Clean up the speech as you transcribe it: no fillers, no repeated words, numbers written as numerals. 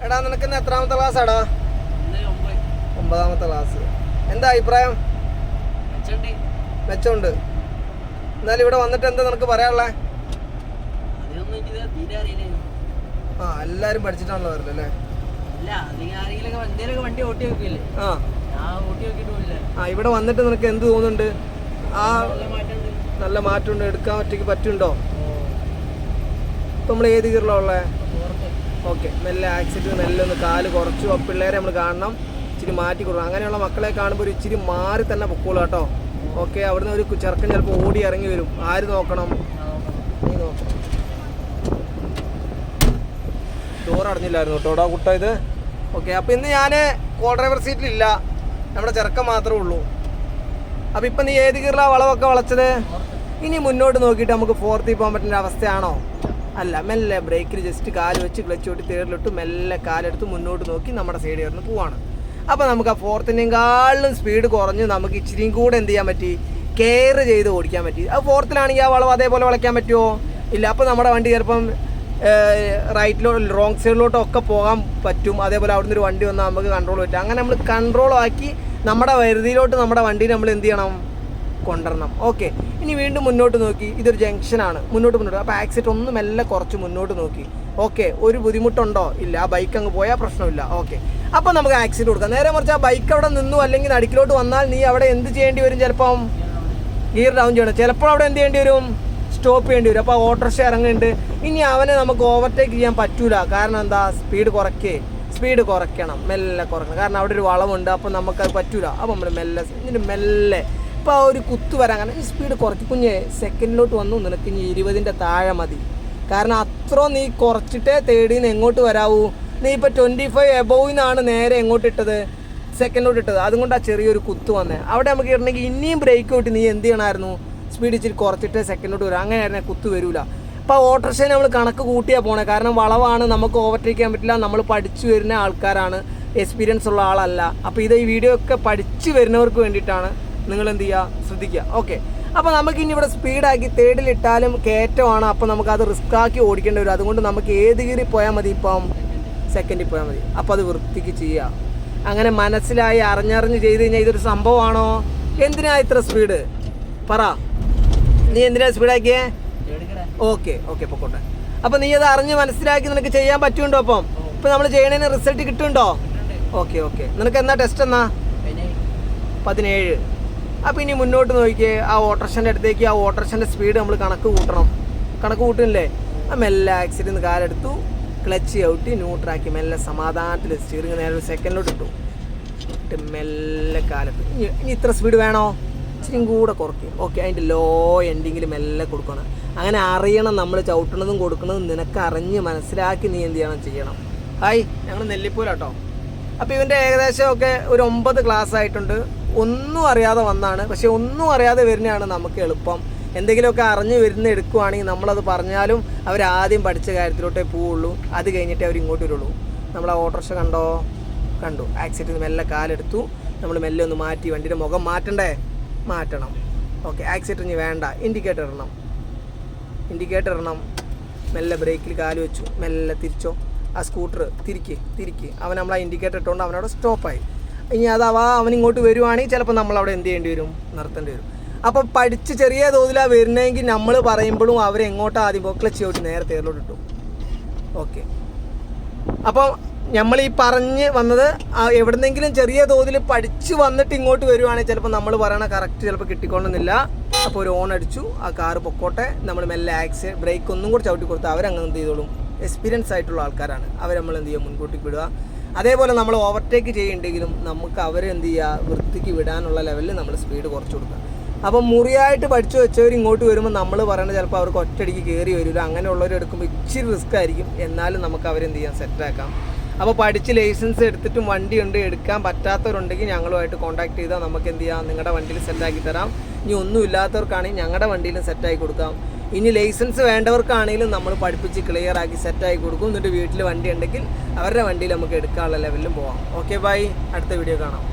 എടാ നിനക്ക് ഇന്ന് എത്രാമത്തെ ക്ലാസ് ആടാ? 9ാമത്തെ ക്ലാസ്. എന്താ അഭിപ്രായം? മെച്ചമുണ്ട്. എന്നാലും ഇവിടെ വന്നിട്ട് എന്താ നിനക്ക് പറയാനുള്ളേ? എല്ലാരും പഠിച്ചിട്ടാണല്ലോ വരല്ലേ? ഇവിടെ വന്നിട്ട് നിനക്ക് എന്ത് തോന്നുന്നുണ്ട്? നല്ല മാറ്റമുണ്ട്. എടുക്കാൻ ഒറ്റയ്ക്ക് പറ്റുണ്ടോ? ഇപ്പൊ നമ്മൾ ഏത് ഗിയറിലാ ഉള്ളേ? ഓക്കെ, മെല്ലെ ആക്സിഡന്റ് മെല്ലെ ഒന്ന് കാല് കുറച്ചു. പിള്ളേരെ നമ്മൾ കാണണം, ഇച്ചിരി മാറ്റി കൊടുക്കണം. അങ്ങനെയുള്ള മക്കളെ കാണുമ്പോൾ ഒരു ഇച്ചിരി മാറി തന്നെ പൊക്കോളൂ കേട്ടോ. ഓക്കെ, അവിടുന്ന് ഒരു ചെറുക്കൻ ചിലപ്പോൾ ഓടി ഇറങ്ങി വരും. ആര് നോക്കണം? നീ നോക്കണം. ഡോർ അടഞ്ഞില്ലായിരുന്നു കേട്ടോ കുട്ട ഇത്. ഓക്കെ, അപ്പോൾ ഇന്ന് ഞാൻ കോ ഡ്രൈവർ സീറ്റിലില്ല, നമ്മുടെ ചെറുക്കൻ മാത്രമേ ഉള്ളൂ. അപ്പോൾ ഇപ്പം നീ ഏത് ഗിയറിലാണ് വളവൊക്കെ വളച്ചത്? ഇനി മുന്നോട്ട് നോക്കിയിട്ട് നമുക്ക് ഫോർത്തിൽ പോകാൻ പറ്റുന്ന അവസ്ഥയാണോ? അല്ല, മെല്ലെ ബ്രേക്കിൽ ജസ്റ്റ് കാല് വെച്ച് ക്ലച്ച് ഓട്ടി തേർഡിലിട്ട് മെല്ലെ കാലെടുത്ത് മുന്നോട്ട് നോക്കി നമ്മുടെ സൈഡ് കയറുന്ന പോവാണ്. അപ്പോൾ നമുക്ക് ആ ഫോർത്തിനേക്കാളും സ്പീഡ് കുറഞ്ഞ് നമുക്ക് ഇച്ചിരിയും കൂടെ എന്ത് ചെയ്യാൻ പറ്റി? കെയർ ചെയ്ത് ഓടിക്കാൻ പറ്റി. അത് ഫോർത്തിലാണെങ്കിൽ ആ വളവ് അതേപോലെ വളയ്ക്കാൻ പറ്റുമോ? ഇല്ല. അപ്പോൾ നമ്മുടെ വണ്ടി ചിലപ്പം റൈറ്റിലോട്ട് റോങ് സൈഡിലോട്ടൊക്കെ പോകാൻ പറ്റും. അതേപോലെ അവിടുന്ന് ഒരു വണ്ടി വന്നാൽ നമുക്ക് കൺട്രോൾ പറ്റും. അങ്ങനെ നമ്മൾ കൺട്രോൾ ആക്കി നമ്മുടെ വരുതിയിലോട്ട് നമ്മുടെ വണ്ടി നമ്മൾ എന്ത് ചെയ്യണം? കൊണ്ടുവരണം. ഓക്കെ, ഇനി വീണ്ടും മുന്നോട്ട് നോക്കി. ഇതൊരു ജംഗ്ഷനാണ്. മുന്നോട്ട്. അപ്പോൾ ആക്സിഡൻറ്റ് ഒന്നും മെല്ലെ കുറച്ച് മുന്നോട്ട് നോക്കി. ഓക്കെ, ഒരു ബുദ്ധിമുട്ടുണ്ടോ? ഇല്ല. ആ ബൈക്ക് അങ്ങ് പോയാൽ പ്രശ്നമില്ല. ഓക്കെ, അപ്പോൾ നമുക്ക് ആക്സിഡൻറ്റ് കൊടുക്കാം. നേരെ മറിച്ച് ആ ബൈക്ക് അവിടെ നിന്നു അല്ലെങ്കിൽ നടുക്കിലോട്ട് വന്നാൽ നീ അവിടെ എന്ത് ചെയ്യേണ്ടി വരും? ചിലപ്പം ഗിയർ ഡൗൺ ചെയ്യണം. ചിലപ്പോൾ അവിടെ എന്ത് ചെയ്യേണ്ടി വരും? സ്റ്റോപ്പ് ചെയ്യേണ്ടി വരും. അപ്പോൾ ഓട്ടോറിക്ഷ ഇറങ്ങുന്നുണ്ട്. ഇനി അവനെ നമുക്ക് ഓവർടേക്ക് ചെയ്യാൻ പറ്റൂല. കാരണം എന്താ? സ്പീഡ് കുറയ്ക്കണം, മെല്ലെ കുറയ്ക്കണം. കാരണം അവിടെ ഒരു വളവുണ്ട്. അപ്പോൾ നമുക്കത് പറ്റൂല. അപ്പോൾ നമ്മൾ മെല്ലെ ഇപ്പോൾ ആ ഒരു കുത്തു വരാൻ കാരണം ഈ സ്പീഡ് കുറയ്ക്കും. കുഞ്ഞ് സെക്കൻഡിലോട്ട് വന്നു. നിനക്ക് ഇനി 20ൻ്റെ താഴെ മതി. കാരണം അത്ര നീ കുറച്ചിട്ടേ തേർഡിന്ന് എങ്ങോട്ട് വരാവൂ. നീ ഇപ്പോൾ 25 എബോവിന്നാണ് നേരെ എങ്ങോട്ട് ഇട്ടത്? സെക്കൻഡിലോട്ട് ഇട്ടത്. അതുകൊണ്ട് ആ ചെറിയൊരു കുത്തു വന്നേ. അവിടെ നമുക്ക് ഇടണമെങ്കിൽ ഇനിയും ബ്രേക്ക് ഔട്ട് നീ എന്ത് ചെയ്യണമായിരുന്നു? സ്പീഡ് ഇച്ചിരി കുറച്ചിട്ട് സെക്കൻഡിലോട്ട് വരും. അങ്ങനെയായിരുന്നെ കുത്തു വരില്ല. അപ്പോൾ ഓട്ടോറിക്ഷയെ നമ്മൾ കണക്ക് കൂട്ടിയാണ് പോണേ. കാരണം വളവാണ്, നമുക്ക് ഓവർടേക്ക് ചെയ്യാൻ പറ്റില്ല. നമ്മൾ പഠിച്ചു വരുന്ന ആൾക്കാരാണ്, എക്സ്പീരിയൻസ് ഉള്ള ആളല്ല. അപ്പോൾ ഇത് ഈ വീഡിയോ ഒക്കെ പഠിച്ചു വരുന്നവർക്ക് വേണ്ടിയിട്ടാണ്. നിങ്ങൾ എന്ത് ചെയ്യുക? ശ്രദ്ധിക്കുക. ഓക്കെ, അപ്പോൾ നമുക്ക് ഇനി ഇവിടെ സ്പീഡാക്കി തേർഡിലിട്ടാലും കയറ്റമാണ്. അപ്പോൾ നമുക്കത് റിസ്ക് ആക്കി ഓടിക്കേണ്ടി വരും. അതുകൊണ്ട് നമുക്ക് ഏത് ഗിയറിൽ പോയാൽ മതി? ഇപ്പം സെക്കൻഡിൽ പോയാൽ മതി. അപ്പോൾ അത് വൃത്തിക്ക് ചെയ്യുക. അങ്ങനെ മനസ്സിലായി അറിഞ്ഞറിഞ്ഞ് ചെയ്ത് കഴിഞ്ഞാൽ ഇതൊരു സംഭവമാണോ? എന്തിനാ ഇത്ര സ്പീഡ്? പറ, നീ എന്തിനാ സ്പീഡാക്കിയേ? ഓക്കെ പൊക്കോട്ടെ. അപ്പോൾ നീ അത് അറിഞ്ഞ് മനസ്സിലാക്കി നിനക്ക് ചെയ്യാൻ പറ്റുന്നുണ്ടോ? അപ്പം ഇപ്പം നമ്മൾ ചെയ്യണതിന് റിസൾട്ട് കിട്ടുന്നുണ്ടോ? ഓക്കെ. നിനക്ക് എന്നാ ടെസ്റ്റ്? എന്നാ 17. അപ്പോൾ ഇനി മുന്നോട്ട് നോക്കിയേ. ആ ഓട്ടോറിക്ഷൻ്റെ അടുത്തേക്ക് ആ ഓട്ടോറിക്ഷൻ്റെ സ്പീഡ് നമ്മൾ കണക്ക് കൂട്ടുന്നില്ലേ? ആ മെല്ലെ ആക്സിഡൻറ്റ് കാലെടുത്തു, ക്ലച്ച് ഔട്ടി ന്യൂട്രാക്കി മെല്ലെ സമാധാനത്തിൽ സ്റ്റിയറിംഗ് നേരെ ഒരു സെക്കൻഡിലോട്ട് ഇട്ടു. മെല്ലെ കാലെടുത്തു. ഇനി ഇത്ര സ്പീഡ് വേണോ? ഇച്ചിരിയും കൂടെ കുറയ്ക്കും. ഓക്കെ, അതിൻ്റെ ലോ എൻഡിങ്ങിൽ മെല്ലെ കൊടുക്കണം. അങ്ങനെ അറിയണം നമ്മൾ ചവിട്ടണതും കൊടുക്കുന്നതും. നിനക്ക് അറിഞ്ഞ് മനസ്സിലാക്കി നീ എന്ത് ചെയ്യണം. ഹായ്, ഞങ്ങൾ നെല്ലിപ്പൂരാട്ടോ. അപ്പോൾ ഇവൻ്റെ ഏകദേശം ഒക്കെ ഒരു 9 ക്ലാസ് ആയിട്ടുണ്ട്. ഒന്നും അറിയാതെ വന്നാണ്. പക്ഷേ ഒന്നും അറിയാതെ വരുന്നതാണ് നമുക്ക് എളുപ്പം. എന്തെങ്കിലുമൊക്കെ അറിഞ്ഞ് വരുന്ന എടുക്കുവാണെങ്കിൽ നമ്മളത് പറഞ്ഞാലും അവരാദ്യം പഠിച്ച കാര്യത്തിലോട്ടേ പോവുള്ളൂ. അത് കഴിഞ്ഞിട്ടേ അവർ ഇങ്ങോട്ട് വരുള്ളൂ. നമ്മൾ ആ ഓട്ടോറിക്ഷ കണ്ടു. ആക്സിഡൻറ്റ് മെല്ലെ കാലെടുത്തു. നമ്മൾ മെല്ലെ ഒന്ന് മാറ്റി. വണ്ടിയുടെ മുഖം മാറ്റണം. ഓക്കെ, ആക്സിഡൻറ്റ് ഇനി വേണ്ട. ഇൻഡിക്കേറ്റർ ഇടണം. മെല്ലെ ബ്രേക്കിൽ കാല് വെച്ചു. മെല്ലെ തിരിച്ചോ. ആ സ്കൂട്ടർ തിരിക്ക്. അവൻ നമ്മൾ ആ ഇൻഡിക്കേറ്റർ ഇട്ടുകൊണ്ട് അവനവിടെ സ്റ്റോപ്പായി. ഇനി അഥവാ അവൻ ഇങ്ങോട്ട് വരുവാണെങ്കിൽ ചിലപ്പോൾ നമ്മളവിടെ എന്ത് ചെയ്യേണ്ടി വരും? നിർത്തേണ്ടി വരും. അപ്പോൾ പഠിച്ച് ചെറിയ തോതിലാണ് വരുന്നതെങ്കിൽ നമ്മൾ പറയുമ്പോഴും അവരെങ്ങോട്ടാണ് ആദ്യം ക്ലച്ച് ഔട്ട് നേരെ തേറിലോട്ട് ഇട്ടു. ഓക്കെ, അപ്പോൾ നമ്മൾ ഈ പറഞ്ഞ് വന്നത് എവിടെന്നെങ്കിലും ചെറിയ തോതിൽ പഠിച്ച് വന്നിട്ട് ഇങ്ങോട്ട് വരുവാണെങ്കിൽ ചിലപ്പോൾ നമ്മൾ പറയണ കറക്റ്റ് ചിലപ്പോൾ കിട്ടിക്കൊള്ളുന്നില്ല. അപ്പോൾ ഒരു ഓൺ അടിച്ചു, ആ കാറ് പൊക്കോട്ടെ. നമ്മൾ മെല്ലെ ബ്രേക്ക് ഒന്നും കൂടി ചവിട്ടി കൊടുത്താൽ അവരങ്ങനെ എന്ത് ചെയ്തോളും? എക്സ്പീരിയൻസ് ആയിട്ടുള്ള ആൾക്കാരാണ് അവർ. നമ്മൾ എന്ത് ചെയ്യുക? മുൻകൂട്ടിക്ക് വിടുക. അതേപോലെ നമ്മൾ ഓവർടേക്ക് ചെയ്യുന്നുണ്ടെങ്കിലും നമുക്ക് അവരെന്ത് ചെയ്യുക? വൃത്തിക്ക് വിടാനുള്ള ലെവലിൽ നമ്മൾ സ്പീഡ് കുറച്ച് കൊടുക്കുക. അപ്പം മുറിയായിട്ട് പഠിച്ചു വെച്ചവർ ഇങ്ങോട്ട് വരുമ്പോൾ നമ്മൾ പറയണത് ചിലപ്പോൾ അവർക്ക് ഒറ്റയടിക്ക് കയറി വരില്ല. അങ്ങനെയുള്ളവർ എടുക്കുമ്പോൾ ഇച്ചിരി റിസ്ക് ആയിരിക്കും. എന്നാലും നമുക്ക് അവരെന്ത് ചെയ്യാം? സെറ്റാക്കാം. അപ്പോൾ പഠിച്ച് ലൈസൻസ് എടുത്തിട്ടും വണ്ടി ഉണ്ട് എടുക്കാൻ പറ്റാത്തവരുണ്ടെങ്കിൽ ഞങ്ങളുമായിട്ട് കോൺടാക്ട് ചെയ്താൽ നമുക്ക് എന്ത് ചെയ്യാം? നിങ്ങളുടെ വണ്ടിയിൽ സെറ്റാക്കി തരാം. ഇനി ഒന്നും ഇല്ലാത്തവർക്കാണെങ്കിൽ ഞങ്ങളുടെ വണ്ടിയിലും സെറ്റാക്കി കൊടുക്കാം. ഇനി ലൈസൻസ് വേണ്ടവർക്കാണെങ്കിലും നമ്മൾ പഠിപ്പിച്ച് ക്ലിയർ ആക്കി സെറ്റാക്കി കൊടുക്കും. എന്നിട്ട് വീട്ടിൽ വണ്ടി ഉണ്ടെങ്കിൽ അവരുടെ വണ്ടിയിൽ നമുക്ക് എടുക്കാനുള്ള ലെവലിലും പോവാം. Okay, by. അടുത്ത വീഡിയോ കാണാം.